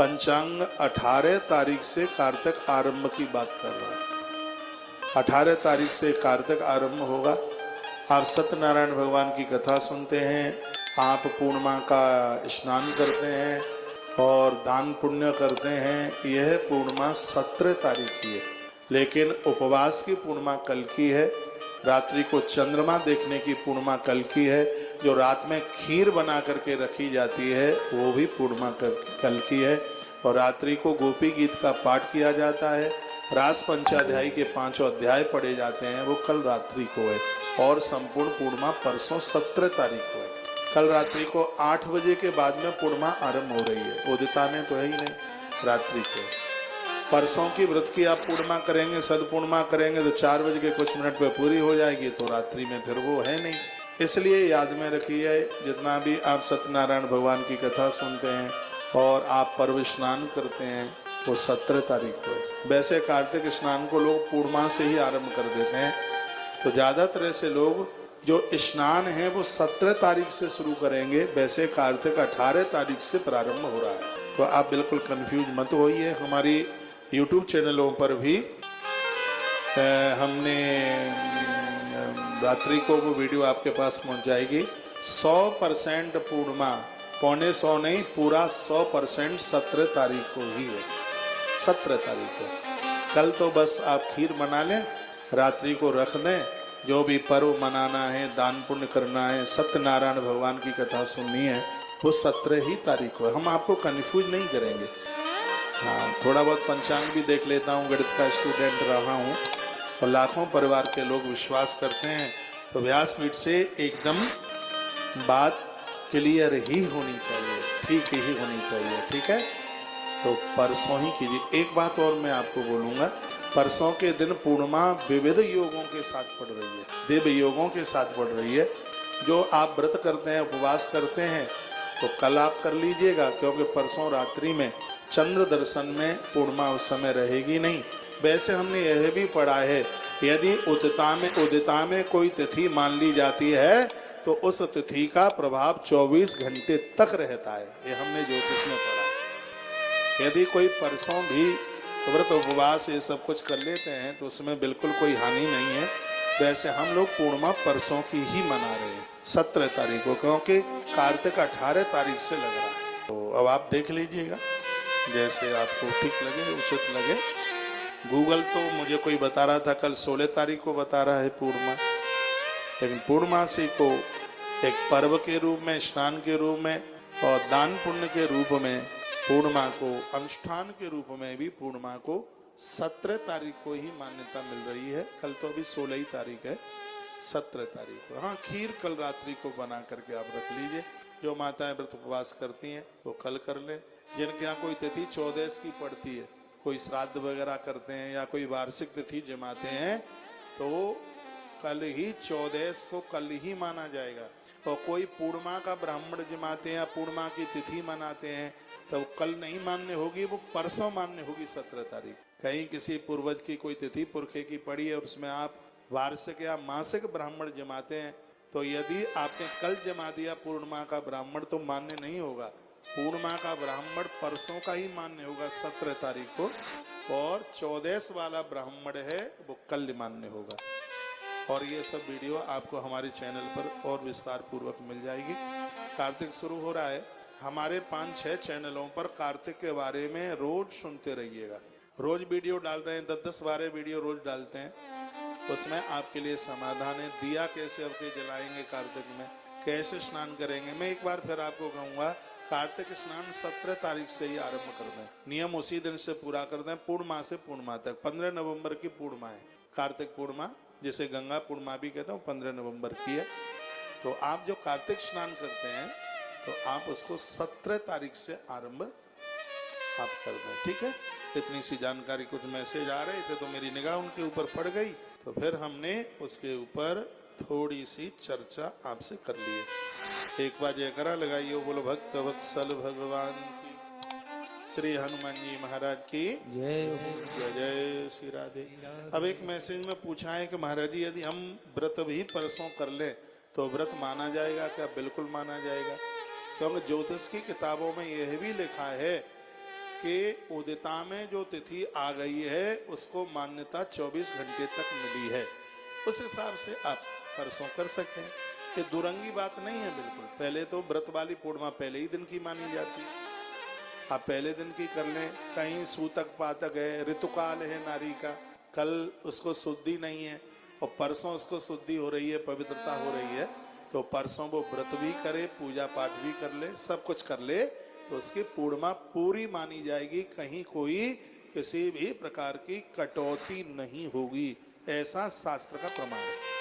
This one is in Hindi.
पंचांग 18 तारीख से कार्तिक आरंभ की बात कर रहा है। 18 तारीख से कार्तिक आरंभ होगा। आप सत्यनारायण भगवान की कथा सुनते हैं, आप पूर्णिमा का स्नान करते हैं और दान पुण्य करते हैं। यह पूर्णिमा 17 तारीख की है, लेकिन उपवास की पूर्णिमा कल की है। रात्रि को चंद्रमा देखने की पूर्णिमा कल की है। जो रात में खीर बना करके रखी जाती है वो भी पूर्णिमा कल की है। और रात्रि को गोपी गीत का पाठ किया जाता है। रास पंचाध्याय के 5 अध्याय पढ़े जाते हैं, वो कल रात्रि को है। और संपूर्ण पूर्णिमा परसों 17 तारीख को है। कल रात्रि को 8 बजे के बाद में पूर्णिमा आरंभ हो रही है। उदिता में तो है ही नहीं, रात्रि को। परसों की व्रत की आप पूर्णिमा करेंगे, सदपूर्णिमा करेंगे तो 4 बज के कुछ मिनट पे पूरी हो जाएगी, तो रात्रि में फिर वो है नहीं। इसलिए याद में रखिए, जितना भी आप सत्यनारायण भगवान की कथा सुनते हैं और आप पर्व स्नान करते हैं वो 17 तारीख को है। वैसे कार्तिक स्नान को लोग पूर्णिमा से ही आरंभ कर देते हैं, तो ज़्यादातर ऐसे लोग जो स्नान है वो 17 तारीख से शुरू करेंगे। वैसे कार्तिक 18 तारीख से प्रारंभ हो रहा है। तो आप बिल्कुल कंफ्यूज मत होइए। हमारी YouTube चैनलों पर भी हमने रात्रि को वो वीडियो आपके पास पहुंच जाएगी। 100% पूर्णिमा, 125 नहीं, पूरा 100% 17 तारीख को ही है। 17 तारीख को। कल तो बस आप खीर बना लें, रात्रि को रख दें। जो भी पर्व मनाना है, दान पुण्य करना है, सत्यनारायण भगवान की कथा सुननी है, वो 17 ही तारीख को है। हम आपको कन्फ्यूज नहीं करेंगे। हाँ, थोड़ा बहुत पंचांग भी देख लेता हूँ, गणित का स्टूडेंट रहा हूँ और लाखों परिवार के लोग विश्वास करते हैं। तो व्यासपीठ से एकदम बात क्लियर ही होनी चाहिए, ठीक ही होनी चाहिए, ठीक है। तो परसों ही कीजिए। एक बात और मैं आपको बोलूँगा, परसों के दिन पूर्णिमा विविध योगों के साथ पड़ रही है, देव योगों के साथ पड़ रही है। जो आप व्रत करते हैं, उपवास करते हैं, तो कल आप कर लीजिएगा, क्योंकि परसों रात्रि में चंद्र दर्शन में पूर्णिमा उस समय रहेगी नहीं। वैसे हमने यह भी पढ़ा है, यदि उदिता में कोई तिथि मान ली जाती है तो उस तिथि का प्रभाव 24 घंटे तक रहता है। ये हमने ज्योतिष में पढ़ा है। यदि कोई परसों भी व्रत उपवास ये सब कुछ कर लेते हैं तो उसमें बिल्कुल कोई हानि नहीं है। वैसे हम लोग पूर्णिमा परसों की ही मना रहे हैं, 17 तारीख को, क्योंकि कार्तिक 18 तारीख से लग रहा है। तो अब आप देख लीजिएगा, जैसे आपको ठीक लगे, उचित लगे। गूगल तो मुझे कोई बता रहा था कल 16 तारीख को बता रहा है पूर्णिमा, लेकिन पूर्णमासी को एक पर्व के रूप में, स्नान के रूप में और दान पुण्य के रूप में, पूर्णिमा को अनुष्ठान के रूप में भी पूर्णिमा को 17 तारीख को ही मान्यता मिल रही है। कल तो अभी 16 ही तारीख है, 17 तारीख को। हाँ, खीर कल रात्रि को बना करके आप रख लीजिए। जो माताएं व्रत उपवास करती हैं वो कल कर ले। जिनके यहाँ कोई तिथि 14 की पड़ती है, कोई श्राद्ध वगैरह करते हैं या कोई वार्षिक तिथि जमाते हैं, तो वो कल ही 14 को कल ही माना जाएगा। और कोई पूर्णिमा का ब्राह्मण जमाते हैं या पूर्णिमा की तिथि मनाते हैं तो कल नहीं मान्य होगी, वो परसों मान्य होगी 17 तारीख। कहीं किसी पूर्वज की कोई तिथि पुरखे की पड़ी है और उसमें आप वार्षिक या मासिक ब्राह्मण जमाते हैं, तो यदि आपने कल जमा दिया पूर्णिमा का ब्राह्मण तो मान्य नहीं होगा। पूर्णिमा का ब्राह्मण परसों का ही मान्य होगा 17 तारीख को, और 14 वाला ब्राह्मण है वो कल मान्य होगा। और ये सब वीडियो आपको हमारे चैनल पर और विस्तार पूर्वक मिल जाएगी। कार्तिक शुरू हो रहा है, हमारे 5-6 चैनलों पर कार्तिक के बारे में रोज सुनते रहिएगा। रोज वीडियो डाल रहे हैं, 10-10-12 वीडियो रोज डालते हैं। उसमें आपके लिए समाधान है। दिया कैसे आपके जलाएंगे कार्तिक में, कैसे स्नान करेंगे। मैं एक बार फिर आपको कहूँगा, कार्तिक स्नान 17 तारीख से ही आरंभ कर दें, नियम उसी दिन से पूरा कर दें। पूर्णिमा से पूर्णिमा तक 15 नवंबर की पूर्णिमा है कार्तिक पूर्णिमा, जिसे गंगा पूर्णिमा भी कहते हैं, 15 नवंबर की है। तो आप जो कार्तिक स्नान करते हैं तो आप उसको 17 तारीख से आरंभ आप कर दें, ठीक है। इतनी सी जानकारी, कुछ मैसेज आ रहे थे तो मेरी निगाह उनके ऊपर पड़ गई, तो फिर हमने उसके ऊपर थोड़ी सी चर्चा आपसे कर ली है। एक बार जयकारा लगाइए, बोलो भक्त वत्सल भगवान की, श्री हनुमान जी महाराज की जय। जय जय श्री राधे। अब एक मैसेज में पूछा है कि महाराज जी, यदि हम व्रत भी परसों कर लें तो व्रत माना जाएगा क्या? बिल्कुल माना जाएगा, क्योंकि ज्योतिष की किताबों में यह भी लिखा है कि उदिता में जो तिथि आ गई है उसको मान्यता 24 घंटे तक मिली है, उस हिसाब से आप परसों कर सकते हैं। ये दुरंगी बात नहीं है बिल्कुल। पहले तो व्रत वाली पूर्णिमा पहले ही दिन की मानी जाती है, आप पहले दिन की कर लें। कहीं सूतक पातक है, ऋतुकाल है नारी का, कल उसको शुद्धि नहीं है और परसों उसको शुद्धि हो रही है, पवित्रता हो रही है, तो परसों वो व्रत भी करे, पूजा पाठ भी कर ले, सब कुछ कर ले, तो उसकी पूर्णिमा पूरी मानी जाएगी। कहीं कोई किसी भी प्रकार की कटौती नहीं होगी, ऐसा शास्त्र का प्रमाण है।